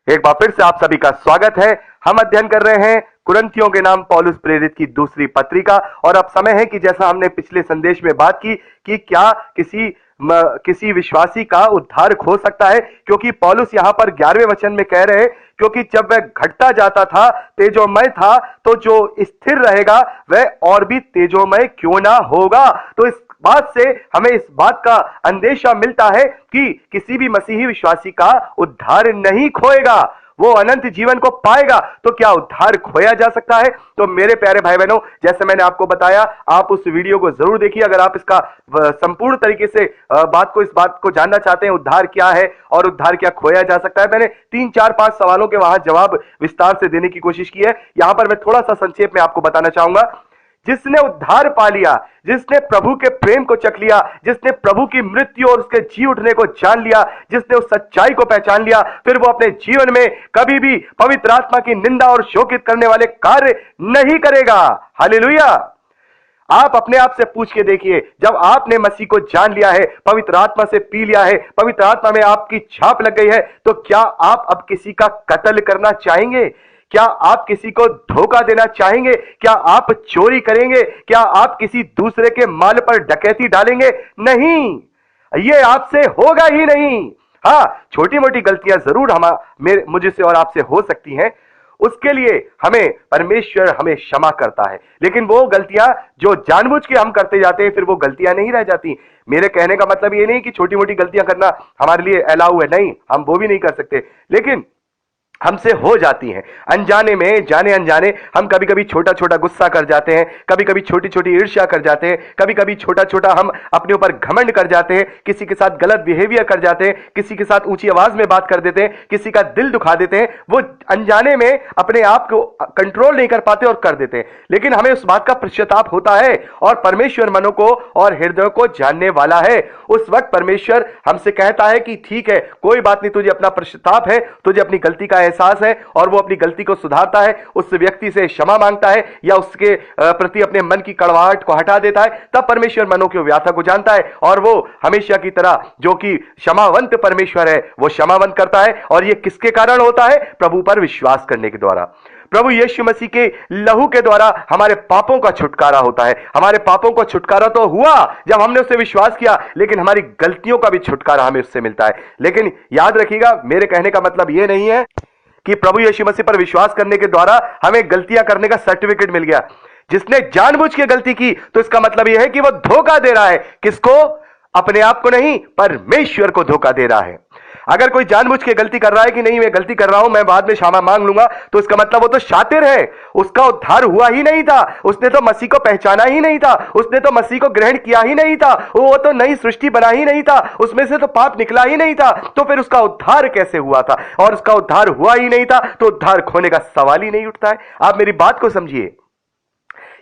एक बार फिर से आप सभी का स्वागत है। हम अध्ययन कर रहे हैं कुरिन्थियों के नाम पौलुस प्रेरित की दूसरी पत्रिका। और अब समय है कि जैसा हमने पिछले संदेश में बात की कि क्या किसी विश्वासी का उद्धार खो सकता है, क्योंकि पौलुस यहां पर 11वें वचन में कह रहे हैं, क्योंकि जब वह घटता जाता था, तेजोमय था, तो जो स्थिर रहेगा वह और भी तेजोमय क्यों ना होगा। तो इस बात से हमें इस बात का अंदेशा मिलता है कि किसी भी मसीही विश्वासी का उद्धार नहीं खोएगा, वो अनंत जीवन को पाएगा। तो क्या उद्धार खोया जा सकता है? तो मेरे प्यारे भाई बहनों, जैसे मैंने आपको बताया, आप उस वीडियो को जरूर देखिए अगर आप इसका संपूर्ण तरीके से इस बात को जानना चाहते हैं, उद्धार क्या है और उद्धार क्या खोया जा सकता है। मैंने 3 4 5 सवालों के वहां जवाब विस्तार से देने की कोशिश की है। यहां पर मैं थोड़ा सा संक्षेप में आपको बताना चाहूंगा। जिसने उद्धार पा लिया, जिसने प्रभु के प्रेम को चख लिया, जिसने प्रभु की मृत्यु और उसके जी उठने को जान लिया, जिसने उस सच्चाई को पहचान लिया, फिर वो अपने जीवन में कभी भी पवित्र आत्मा की निंदा और शोकित करने वाले कार्य नहीं करेगा। हालेलुया। आप अपने आप से पूछ के देखिए, जब आपने मसीह को जान लिया है, पवित्र आत्मा से पी लिया है, पवित्र आत्मा में आपकी छाप लग गई है, तो क्या आप अब किसी का कत्ल करना चाहेंगे? क्या आप किसी को धोखा देना चाहेंगे? क्या आप चोरी करेंगे? क्या आप किसी दूसरे के माल पर डकैती डालेंगे? नहीं, ये आपसे होगा ही नहीं। हाँ, छोटी मोटी गलतियां जरूर मुझे से और आपसे हो सकती हैं, उसके लिए परमेश्वर हमें क्षमा करता है। लेकिन वो गलतियां जो जानबूझ के हम करते जाते हैं, फिर वो गलतियां नहीं रह जाती। मेरे कहने का मतलब ये नहीं कि छोटी मोटी गलतियां करना हमारे लिए अलाउ है, नहीं, हम वो भी नहीं कर सकते, लेकिन हमसे हो जाती हैं अनजाने में, जाने अनजाने। हम कभी कभी छोटा छोटा गुस्सा कर जाते हैं, कभी कभी छोटी छोटी ईर्ष्या कर जाते हैं, कभी कभी छोटा छोटा हम अपने ऊपर घमंड कर जाते हैं, किसी के साथ गलत बिहेवियर कर जाते हैं, किसी के साथ ऊंची आवाज में बात कर देते हैं, किसी का दिल दुखा देते हैं। वो अनजाने में अपने आप को कंट्रोल नहीं कर पाते और कर देते हैं। लेकिन हमें उस बात का पश्चाताप होता है, और परमेश्वर मनों को और हृदयों को जानने वाला है। उस वक्त परमेश्वर हमसे कहता है कि ठीक है, कोई बात नहीं, तुझे अपना पश्चाताप है, तुझे अपनी गलती का एहसास है, और वो अपनी गलती को सुधारता है, उस व्यक्ति से क्षमा मांगता है या उसके प्रति अपने मन की कड़वाहट को हटा देता है। तब परमेश्वर मनों की व्यथा को जानता है, और वो हमेशा की तरह जो कि क्षमावंत परमेश्वर है, वो क्षमावंत करता है। और ये किसके कारण होता है? प्रभु पर विश्वास करने के द्वारा। प्रभु यीशु मसीह के लहू के द्वारा हमारे पापों का छुटकारा होता है। हमारे पापों का छुटकारा तो हुआ जब हमने उससे विश्वास किया, लेकिन हमारी गलतियों का भी छुटकारा हमें उससे मिलता है। लेकिन याद रखिएगा, मेरे कहने का मतलब यह नहीं है कि प्रभु यीशु मसीह पर विश्वास करने के द्वारा हमें गलतियां करने का सर्टिफिकेट मिल गया। जिसने जानबूझ के गलती की, तो इसका मतलब यह है कि वो धोखा दे रहा है। किसको? अपने आप को नहीं, परमेश्वर को धोखा दे रहा है। अगर कोई जानबूझ के गलती कर रहा है कि नहीं, मैं गलती कर रहा हूं, मैं बाद में क्षमा मांग लूंगा, तो इसका मतलब वो तो शातिर है। उसका उद्धार हुआ ही नहीं था, उसने तो मसीह को पहचाना ही नहीं था, उसने तो मसीह को ग्रहण किया ही नहीं था, वो तो नई सृष्टि बना ही नहीं था, उसमें से तो पाप निकला ही नहीं था। तो फिर उसका उद्धार कैसे हुआ था? और उसका उद्धार हुआ ही नहीं था, तो उद्धार खोने का सवाल ही नहीं उठता है। आप मेरी बात को समझिए।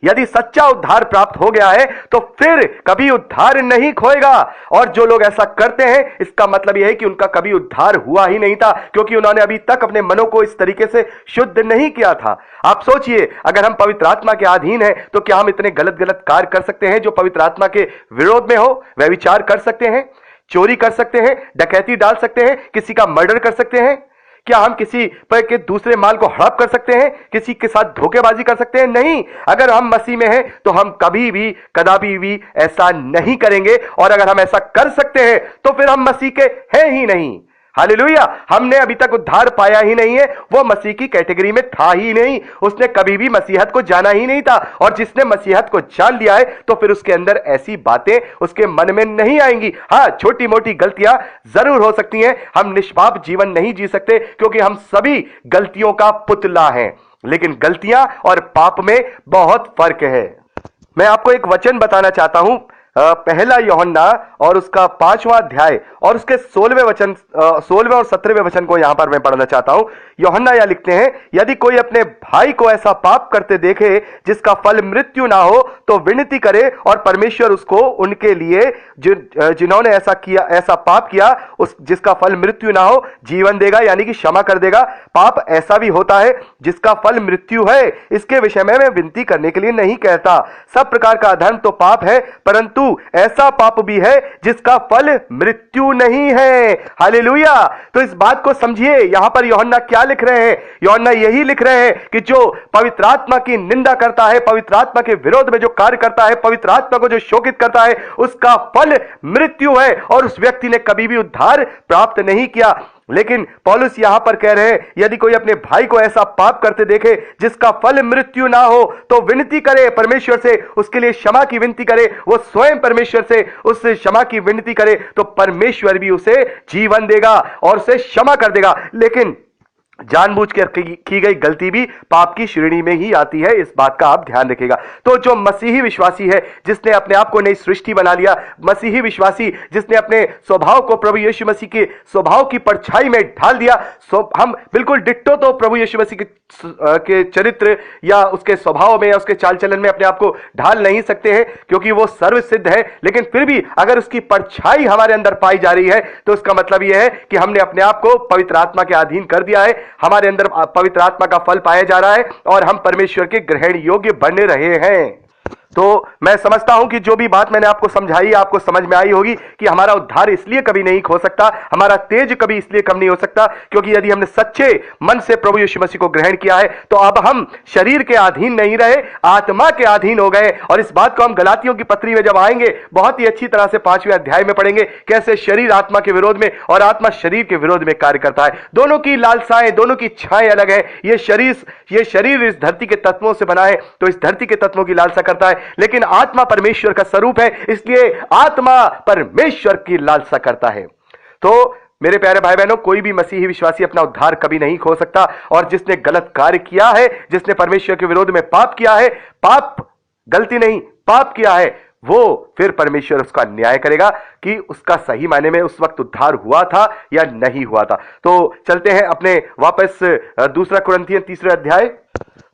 यदि सच्चा उद्धार प्राप्त हो गया है, तो फिर कभी उद्धार नहीं खोएगा। और जो लोग ऐसा करते हैं, इसका मतलब यह है कि उनका कभी उद्धार हुआ ही नहीं था, क्योंकि उन्होंने अभी तक अपने मनों को इस तरीके से शुद्ध नहीं किया था। आप सोचिए, अगर हम पवित्र आत्मा के अधीन हैं, तो क्या हम इतने गलत गलत कार्य कर सकते हैं जो पवित्र आत्मा के विरोध में हो? व्यभिचार कर सकते हैं, चोरी कर सकते हैं, डकैती डाल सकते हैं, किसी का मर्डर कर सकते हैं? क्या हम किसी पर के दूसरे माल को हड़प कर सकते हैं? किसी के साथ धोखेबाजी कर सकते हैं? नहीं। अगर हम मसीह में हैं, तो हम कभी भी कदापि भी ऐसा नहीं करेंगे। और अगर हम ऐसा कर सकते हैं, तो फिर हम मसीह के हैं ही नहीं। हालेलुया। हमने अभी तक उद्धार पाया ही नहीं है, वो मसीह की कैटेगरी में था ही नहीं, उसने कभी भी मसीहत को जाना ही नहीं था। और जिसने मसीहत को जान लिया है, तो फिर उसके अंदर ऐसी बातें उसके मन में नहीं आएंगी। हाँ, छोटी मोटी गलतियां जरूर हो सकती हैं। हम निष्पाप जीवन नहीं जी सकते, क्योंकि हम सभी गलतियों का पुतला हैं। लेकिन गलतियां और पाप में बहुत फर्क है। मैं आपको एक वचन बताना चाहता हूं, पहला यूहन्ना और उसका 5वां अध्याय और उसके 16वें और 17वें वचन को यहां पर मैं पढ़ना चाहता हूं। यूहन्ना यह लिखते हैं, यदि कोई अपने भाई को ऐसा पाप करते देखे जिसका फल मृत्यु ना हो, तो विनती करे, और परमेश्वर उसको उनके लिए जिन्होंने ऐसा पाप किया, जिसका फल मृत्यु ना हो, जीवन देगा, यानी कि क्षमा कर देगा। पाप ऐसा भी होता है जिसका फल मृत्यु है। इसके विषय में मैं विनती करने के लिए नहीं कहता। सब प्रकार का अधर्म तो पाप है, परंतु ऐसा पाप भी है जिसका फल मृत्यु नहीं है। हालेलुया। तो इस बात को समझिए, यहां पर यूहन्ना क्या लिख रहे हैं? यूहन्ना यही लिख रहे हैं कि जो पवित्र आत्मा की निंदा करता है, पवित्र आत्मा के विरोध में जो कार्य करता है, पवित्र आत्मा को जो शोकित करता है, उसका फल मृत्यु है और उस व्यक्ति ने कभी भी उद्धार प्राप्त नहीं किया। लेकिन पौलुस यहां पर कह रहे हैं, यदि कोई अपने भाई को ऐसा पाप करते देखे जिसका फल मृत्यु ना हो, तो विनती करे परमेश्वर से, उसके लिए क्षमा की विनती करे, वो स्वयं परमेश्वर से उस क्षमा की विनती करे, तो परमेश्वर भी उसे जीवन देगा और उसे क्षमा कर देगा। लेकिन जानबूझकर की गई गलती भी पाप की श्रेणी में ही आती है, इस बात का आप ध्यान रखिएगा। तो जो मसीही विश्वासी है, जिसने अपने आप को नई सृष्टि बना लिया, मसीही विश्वासी जिसने अपने स्वभाव को प्रभु यीशु मसीह के स्वभाव की परछाई में ढाल दिया, हम बिल्कुल डिट्टो तो प्रभु यीशु मसीह के चरित्र या उसके स्वभाव में या उसके चाल चलन में अपने आप को ढाल नहीं सकते हैं, क्योंकि वो सर्वसिद्ध है। लेकिन फिर भी अगर उसकी परछाई हमारे अंदर पाई जा रही है, तो इसका मतलब यह है कि हमने अपने आप को पवित्र आत्मा के अधीन कर दिया है, हमारे अंदर पवित्र आत्मा का फल पाया जा रहा है और हम परमेश्वर के ग्रहण योग्य बने रहे हैं। तो मैं समझता हूं कि जो भी बात मैंने आपको समझाई, आपको समझ में आई होगी कि हमारा उद्धार इसलिए कभी नहीं खो सकता, हमारा तेज कभी इसलिए कम नहीं हो सकता, क्योंकि यदि हमने सच्चे मन से प्रभु यीशु मसीह को ग्रहण किया है, तो अब हम शरीर के अधीन नहीं रहे, आत्मा के अधीन हो गए। और इस बात को हम गलातियों की पत्री में जब आएंगे, बहुत ही अच्छी तरह से 5वें अध्याय में पढ़ेंगे, कैसे शरीर आत्मा के विरोध में और आत्मा शरीर के विरोध में कार्य करता है। दोनों की लालसाएं, दोनों की इच्छाएं अलग है। ये शरीर इस धरती के तत्वों से बना है, तो इस धरती के तत्वों की लालसा करता है, लेकिन आत्मा परमेश्वर का स्वरूप है, इसलिए आत्मा परमेश्वर की लालसा करता है। तो मेरे प्यारे भाई बहनों, कोई भी मसीही विश्वासी अपना उद्धार कभी नहीं खो सकता, और जिसने गलत कार्य किया है, जिसने परमेश्वर के विरोध में पाप किया है, पाप गलती नहीं पाप किया है, वो फिर परमेश्वर उसका न्याय करेगा कि उसका सही मायने में उस वक्त उद्धार हुआ था या नहीं हुआ था। तो चलते हैं अपने वापस दूसरा कुरिन्थियन 3 अध्याय।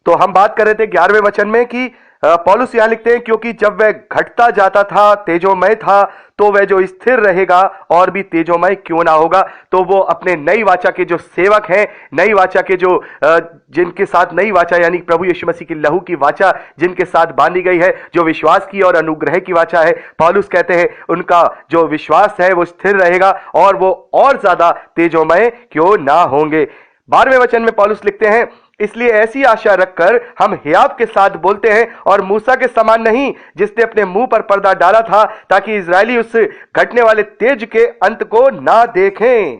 तो हम बात कर रहे थे 11वें वचन में कि पौलुस यहां लिखते हैं, क्योंकि जब वह घटता जाता था, तेजोमय था, तो वह जो स्थिर रहेगा और भी तेजोमय क्यों ना होगा। तो वो अपने नई वाचा के जो सेवक हैं, नई वाचा के जो जिनके साथ नई वाचा यानी प्रभु यीशु मसीह की लहू की वाचा जिनके साथ बांधी गई है, जो विश्वास की और अनुग्रह की वाचा है, पौलुस कहते हैं उनका जो विश्वास है वो स्थिर रहेगा और वो और ज्यादा तेजोमय क्यों ना होंगे। 12वें वचन में पौलुस लिखते हैं, इसलिए ऐसी आशा रखकर हम हियाव के साथ बोलते हैं और मूसा के समान नहीं, जिसने अपने मुंह पर पर्दा डाला था, ताकि इजरायली उस घटने वाले तेज के अंत को ना देखें।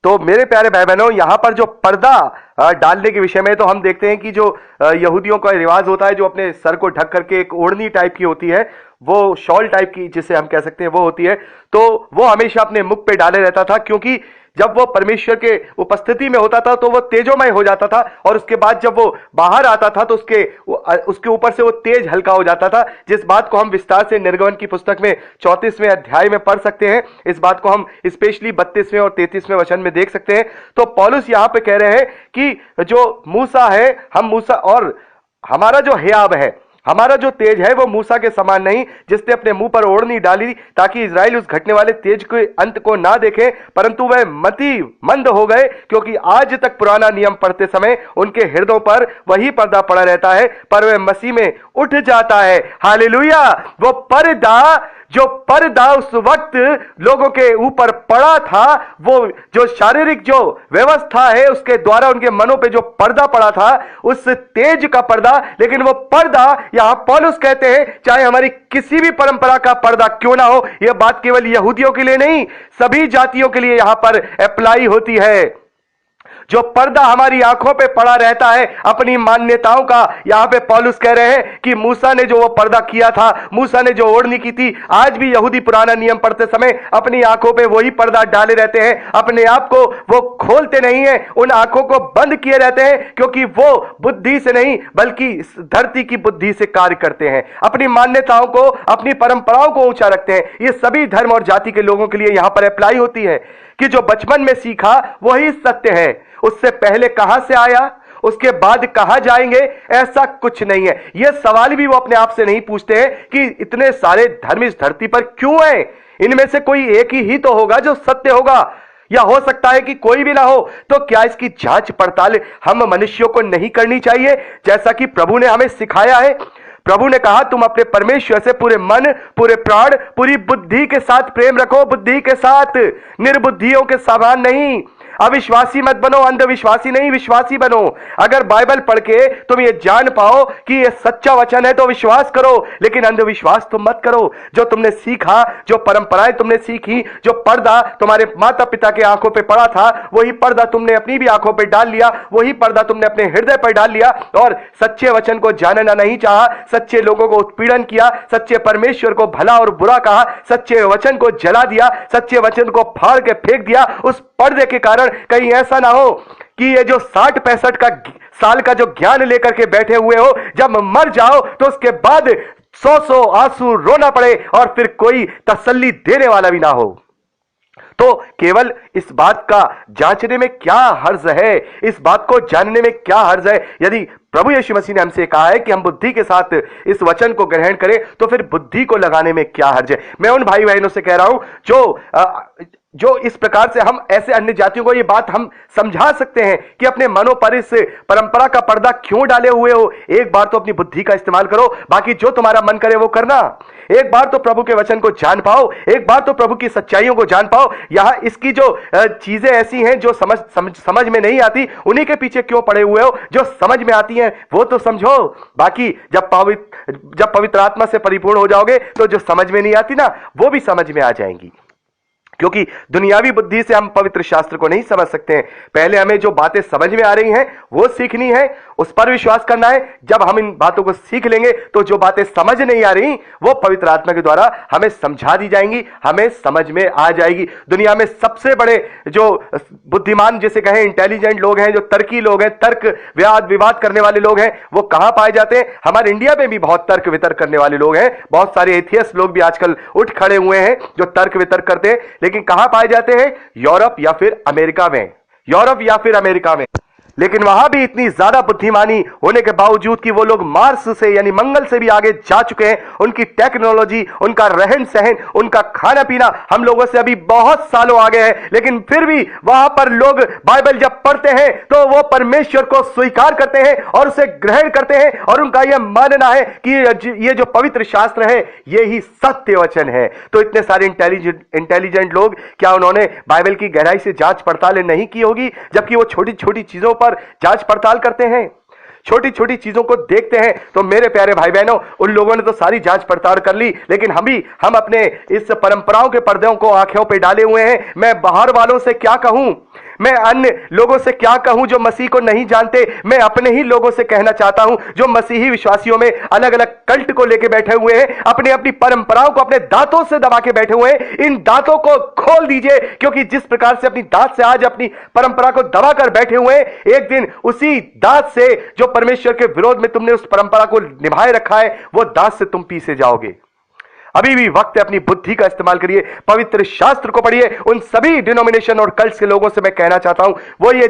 तो मेरे प्यारे भाई बहनों, यहां पर जो पर्दा डालने के विषय में, तो हम देखते हैं कि जो यहूदियों का रिवाज होता है, जो अपने सर को ढक करके एक ओढ़नी टाइप की होती है, वो शॉल टाइप की जिसे हम कह सकते हैं वो होती है, तो वो हमेशा अपने मुख पे डाले रहता था, क्योंकि जब वो परमेश्वर के उपस्थिति में होता था तो वो तेजोमय हो जाता था, और उसके बाद जब वो बाहर आता था तो उसके ऊपर से वो तेज हल्का हो जाता था, जिस बात को हम विस्तार से निर्गमन की पुस्तक में 34वें अध्याय में पढ़ सकते हैं। इस बात को हम स्पेशली 32वें और 33वें वचन में देख सकते हैं। तो पौलुस यहां पे कह रहे हैं कि जो मूसा है, हम मूसा और हमारा जो हियाव है, हमारा जो तेज है वो मूसा के समान नहीं, जिसने अपने मुंह पर ओढ़नी डाली ताकि इजराइल उस घटने वाले तेज के अंत को ना देखे, परंतु वह मति मंद हो गए, क्योंकि आज तक पुराना नियम पढ़ते समय उनके हृदयों पर वही पर्दा पड़ा रहता है, पर वह मसीह में उठ जाता है। हालेलुया। वो पर्दा उस वक्त लोगों के ऊपर पड़ा था, वो जो शारीरिक जो व्यवस्था है उसके द्वारा उनके मनों पे जो पर्दा पड़ा था, उस तेज का पर्दा, लेकिन वो पर्दा यहां पौलुस कहते हैं चाहे हमारी किसी भी परंपरा का पर्दा क्यों ना हो, यह बात केवल यहूदियों के लिए नहीं, सभी जातियों के लिए यहां पर अप्लाई होती है। जो पर्दा हमारी आंखों पे पड़ा रहता है अपनी मान्यताओं का, यहां पे पौलुस कह रहे हैं कि मूसा ने जो वो पर्दा किया था, मूसा ने जो ओढ़नी की थी, आज भी यहूदी पुराना नियम पढ़ते समय अपनी आंखों पे वही पर्दा डाले रहते हैं, अपने आप को वो खोलते नहीं है, उन आंखों को बंद किए रहते हैं, क्योंकि वो बुद्धि से नहीं बल्कि धरती की बुद्धि से कार्य करते हैं, अपनी मान्यताओं को, अपनी परंपराओं को ऊंचा रखते हैं। ये सभी धर्म और जाति के लोगों के लिए यहां पर अप्लाई होती है कि जो बचपन में सीखा वही सत्य है, उससे पहले कहां से आया, उसके बाद कहां जाएंगे, ऐसा कुछ नहीं है। यह सवाल भी वो अपने आप से नहीं पूछते हैं कि इतने सारे धर्म इस धरती पर क्यों हैं, इनमें से कोई एक ही तो होगा जो सत्य होगा, या हो सकता है कि कोई भी ना हो। तो क्या इसकी जांच पड़ताल हम मनुष्यों को नहीं करनी चाहिए, जैसा कि प्रभु ने हमें सिखाया है? प्रभु ने कहा तुम अपने परमेश्वर से पूरे मन, पूरे प्राण, पूरी बुद्धि के साथ प्रेम रखो, बुद्धि के साथ, निर्बुद्धियों के समान नहीं। अविश्वासी मत बनो, अंधविश्वासी नहीं, विश्वासी बनो। अगर बाइबल पढ़ के तुम ये जान पाओ कि ये सच्चा वचन है तो विश्वास करो, लेकिन अंधविश्वास तुम मत करो। जो तुमने सीखा, जो परंपराएं तुमने सीखी, जो पर्दा तुम्हारे माता पिता के आंखों पे पड़ा था, वही पर्दा तुमने अपनी भी आंखों पे डाल लिया, वही पर्दा तुमने अपने हृदय पर डाल लिया और सच्चे वचन को जानना नहीं चाहा, सच्चे लोगों को उत्पीड़न किया, सच्चे परमेश्वर को भला और बुरा कहा, सच्चे वचन को जला दिया, सच्चे वचन को फाड़ के फेंक दिया। उस पर्दे के कारण कहीं ऐसा ना हो कि ये जो 60-65 का साल का जो ज्ञान लेकर के बैठे हुए हो, जब मर जाओ तो उसके बाद 100 आंसू रोना पड़े और फिर कोई तसल्ली देने वाला भी ना हो। तो केवल इस बात का जांचने में क्या हर्ज है, इस बात को जानने में क्या हर्ज है। यदि प्रभु यीशु मसीह ने हमसे कहा है कि हम बुद्धि के साथ इस वचन को ग्रहण करें, तो फिर बुद्धि को लगाने में क्या हर्ज है। मैं उन भाई बहनों से कह रहा हूं जो इस प्रकार से हम ऐसे अन्य जातियों को ये बात हम समझा सकते हैं कि अपने मनों पर इस परंपरा का पर्दा क्यों डाले हुए हो। एक बार तो अपनी बुद्धि का इस्तेमाल करो, बाकी जो तुम्हारा मन करे वो करना। एक बार तो प्रभु के वचन को जान पाओ, एक बार तो प्रभु की सच्चाइयों को जान पाओ। यहां इसकी जो चीजें ऐसी हैं जो समझ में नहीं आती, उन्हीं के पीछे क्यों पड़े हुए हो। जो समझ में आती हैं वो तो समझो, बाकी जब पवित्र आत्मा से परिपूर्ण हो जाओगे तो जो समझ में नहीं आती ना, वो भी समझ में आ जाएंगी। क्योंकि दुनियावी बुद्धि से हम पवित्र शास्त्र को नहीं समझ सकते हैं। पहले हमें जो बातें समझ में आ रही हैं वो सीखनी है, उस पर विश्वास करना है। जब हम इन बातों को सीख लेंगे तो जो बातें समझ नहीं आ रही वो पवित्र आत्मा के द्वारा हमें समझा दी जाएंगी, हमें समझ में आ जाएगी। दुनिया में सबसे बड़े जो बुद्धिमान जिसे कहें, इंटेलिजेंट लोग हैं, जो तर्की लोग हैं, तर्क विवाद करने वाले लोग हैं, वो कहां पाए जाते हैं? हमारे इंडिया में भी बहुत तर्क वितर्क करने वाले लोग हैं। बहुत सारे एथियस्ट लोग भी आजकल उठ खड़े हुए हैं जो तर्क वितर्क करते हैं, लेकिन कहां पाए जाते हैं? यूरोप या फिर अमेरिका में, यूरोप या फिर अमेरिका में। लेकिन वहां भी इतनी ज्यादा बुद्धिमानी होने के बावजूद कि वो लोग मार्स से यानी मंगल से भी आगे जा चुके हैं। उनकी टेक्नोलॉजी, उनका रहन सहन, उनका खाना पीना हम लोगों से अभी बहुत सालों आगे है, लेकिन फिर भी वहां पर लोग बाइबल जब पढ़ते हैं तो वो परमेश्वर को स्वीकार करते हैं और उसे ग्रहण करते हैं और उनका यह मानना है कि ये जो पवित्र शास्त्र है ये ही सत्य वचन है। तो इतने सारे इंटेलिजेंट लोग, क्या उन्होंने बाइबल की गहराई से जांच पड़ताल नहीं की होगी? जबकि वो छोटी छोटी चीजों पर जांच पड़ताल करते हैं, छोटी छोटी चीजों को देखते हैं। तो मेरे प्यारे भाई बहनों, उन लोगों ने तो सारी जांच पड़ताल कर ली, लेकिन हम अपने इस परंपराओं के पर्दों को आंखों पे डाले हुए हैं। मैं बाहर वालों से क्या कहूं, मैं अन्य लोगों से क्या कहूं जो मसीह को नहीं जानते। मैं अपने ही लोगों से कहना चाहता हूं जो मसीही विश्वासियों में अलग अलग कल्ट को लेकर बैठे हुए हैं, अपनी अपनी परंपराओं को अपने दांतों से दबा के बैठे हुए हैं। इन दांतों को खोल दीजिए, क्योंकि जिस प्रकार से अपनी दांत से आज अपनी परंपरा को दबा कर बैठे हुए हैं, एक दिन उसी दांत से जो परमेश्वर के विरोध में तुमने उस परंपरा को निभाए रखा है, वो दांत से तुम पीसे जाओगे। अभी भी वक्त है, अपनी बुद्धि का इस्तेमाल करिए, पवित्र शास्त्र को पढ़िए। उन सभी डिनोमिनेशन और कल्ट्स के लोगों से मैं कहना चाहता हूं वो ये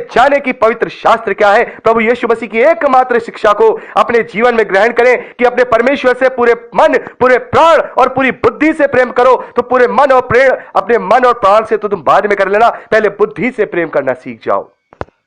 जाने कि पवित्र शास्त्र क्या है। प्रभु यीशु मसीह की एकमात्र शिक्षा को अपने जीवन में ग्रहण करें कि अपने परमेश्वर से पूरे मन, पूरे प्राण और पूरी बुद्धि से प्रेम करो। तो पूरे मन और प्रेम, अपने मन और प्राण से तो तुम बाद में कर लेना, पहले बुद्धि से प्रेम करना सीख जाओ।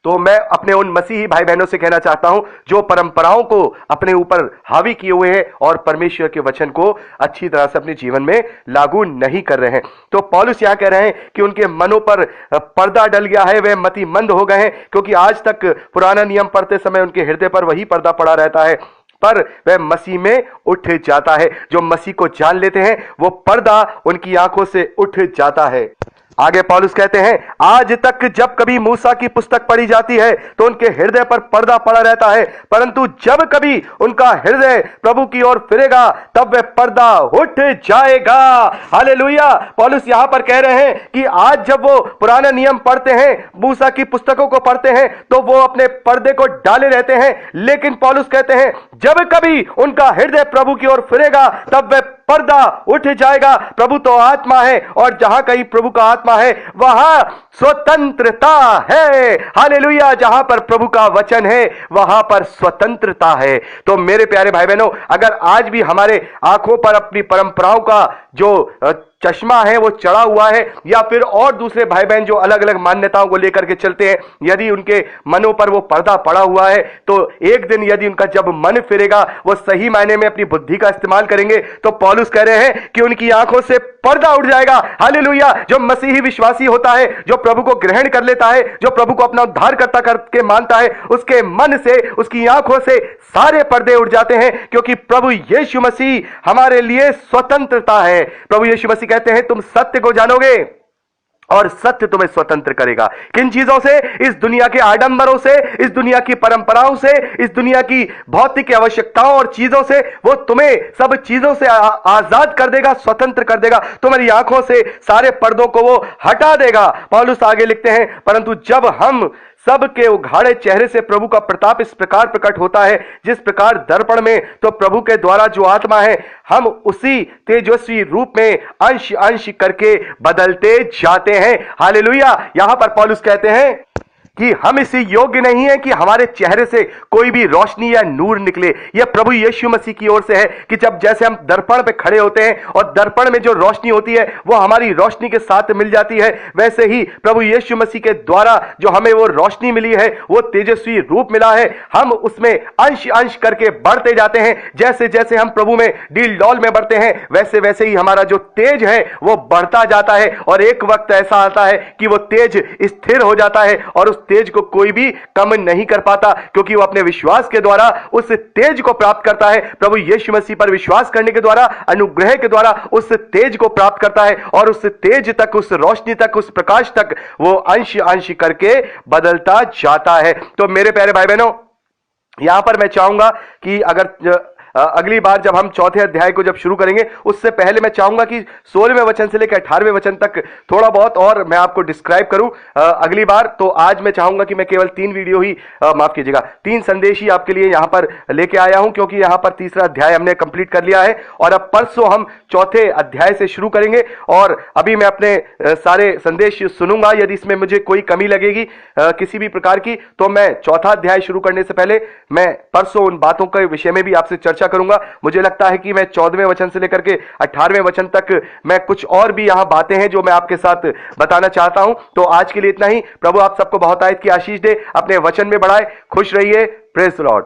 तो मैं अपने उन मसीही भाई बहनों से कहना चाहता हूं जो परंपराओं को अपने ऊपर हावी किए हुए हैं और परमेश्वर के वचन को अच्छी तरह से अपने जीवन में लागू नहीं कर रहे हैं। तो पौलुस यहां कह रहे हैं कि उनके मनों पर पर्दा डल गया है, वे मतिमंद हो गए हैं, क्योंकि आज तक पुराना नियम पढ़ते समय उनके हृदय पर वही पर्दा पड़ा रहता है, पर वह मसीह में उठ जाता है। जो मसीह को जान लेते हैं वो पर्दा उनकी आंखों से उठ जाता है। आगे पौलुस कहते हैं, आज तक जब कभी मूसा की पुस्तक पढ़ी जाती है तो उनके हृदय पर पर्दा पड़ा रहता है, परंतु जब कभी उनका हृदय प्रभु की ओर फिरेगा तब वह पर्दा उठ जाएगा। हालेलुया। पौलुस यहां पर कह रहे हैं कि आज जब वो पुराना नियम पढ़ते हैं, मूसा की पुस्तकों को पढ़ते हैं, तो वो अपने पर्दे को डाले रहते हैं, लेकिन पौलुस कहते हैं जब कभी उनका हृदय प्रभु की ओर फिरेगा तब वह पर्दा उठ जाएगा। प्रभु तो आत्मा है और जहां कहीं प्रभु का आत्मा है वहां स्वतंत्रता है। हालेलुया। जहां पर प्रभु का वचन है वहां पर स्वतंत्रता है। तो मेरे प्यारे भाई बहनों, अगर आज भी हमारे आंखों पर अपनी परंपराओं का जो चश्मा है वो चढ़ा हुआ है, या फिर और दूसरे भाई बहन जो अलग अलग मान्यताओं को लेकर के चलते हैं, यदि उनके मनों पर वो पर्दा पड़ा हुआ है, तो एक दिन यदि उनका जब मन फिरेगा, वो सही मायने में अपनी बुद्धि का इस्तेमाल करेंगे, तो पौलुस कह रहे हैं कि उनकी आंखों से पर्दा उठ जाएगा। हालेलुया। जो मसीही विश्वासी होता है, जो प्रभु को ग्रहण कर लेता है, जो प्रभु को अपना उद्धारकर्ता करके मानता है, उसके मन से, उसकी आंखों से सारे पर्दे उठ जाते हैं, क्योंकि प्रभु यीशु मसीह हमारे लिए स्वतंत्रता है। प्रभु यीशु मसीह कहते हैं तुम सत्य को जानोगे और सत्य तुम्हें स्वतंत्र करेगा। किन चीजों से? इस दुनिया के आडंबरों से, इस दुनिया की परंपराओं से, इस दुनिया की भौतिक आवश्यकताओं और चीजों से। वो तुम्हें सब चीजों से आजाद कर देगा, स्वतंत्र कर देगा। तुम्हारी आंखों से सारे पर्दों को वो हटा देगा। पौलुस आगे लिखते हैं, परंतु जब हम सबके उघाड़े चेहरे से प्रभु का प्रताप इस प्रकार प्रकट होता है, जिस प्रकार दर्पण में तो प्रभु के द्वारा जो आत्मा है, हम उसी तेजस्वी रूप में अंश अंश करके बदलते जाते हैं। हालेलुया। यहां पर पौलुस कहते हैं कि हम इसी योग्य नहीं है कि हमारे चेहरे से कोई भी रोशनी या नूर निकले। यह प्रभु यीशु मसीह की ओर से है कि जब जैसे हम दर्पण पे खड़े होते हैं और दर्पण में जो रोशनी होती है वो हमारी रोशनी के साथ मिल जाती है, वैसे ही प्रभु यीशु मसीह के द्वारा जो हमें वो रोशनी मिली है, वो तेजस्वी रूप मिला है, हम उसमें अंश अंश करके बढ़ते जाते हैं। जैसे जैसे हम प्रभु में डील डॉल में बढ़ते हैं, वैसे वैसे ही हमारा जो तेज है वो बढ़ता जाता है, और एक वक्त ऐसा आता है कि वो तेज स्थिर हो जाता है और उस तेज को कोई भी कम नहीं कर पाता, क्योंकि वो अपने विश्वास के द्वारा उस तेज को प्राप्त करता है। प्रभु यीशु मसीह पर विश्वास करने के द्वारा, अनुग्रह के द्वारा उस तेज को प्राप्त करता है, और उस तेज तक, उस रोशनी तक, उस प्रकाश तक वो अंश अंश करके बदलता जाता है। तो मेरे प्यारे भाई बहनों, यहां पर मैं चाहूंगा कि अगर अगली बार जब हम चौथे अध्याय को जब शुरू करेंगे, उससे पहले मैं चाहूंगा कि 16वें वचन से लेकर 18वें वचन तक थोड़ा बहुत और मैं आपको डिस्क्राइब करूं अगली बार। तो आज मैं चाहूंगा कि मैं केवल 3 वीडियो ही, माफ कीजिएगा, 3 संदेश ही आपके लिए यहां पर लेके आया हूं, क्योंकि यहां पर तीसरा अध्याय हमने कंप्लीट कर लिया है, और अब परसों हम चौथे अध्याय से शुरू करेंगे। और अभी मैं अपने सारे संदेश सुनूंगा, यदि इसमें मुझे कोई कमी लगेगी किसी भी प्रकार की, तो मैं चौथा अध्याय शुरू करने से पहले मैं परसों उन बातों के विषय में भी आपसे चर्चा करूंगा। मुझे लगता है कि मैं 14वें वचन से लेकर के 18वें वचन तक मैं कुछ और भी यहां बातें हैं जो मैं आपके साथ बताना चाहता हूं। तो आज के लिए इतना ही। प्रभु आप सबको बहुत आयत की आशीष दे, अपने वचन में बढ़ाए। खुश रहिए। Praise the Lord.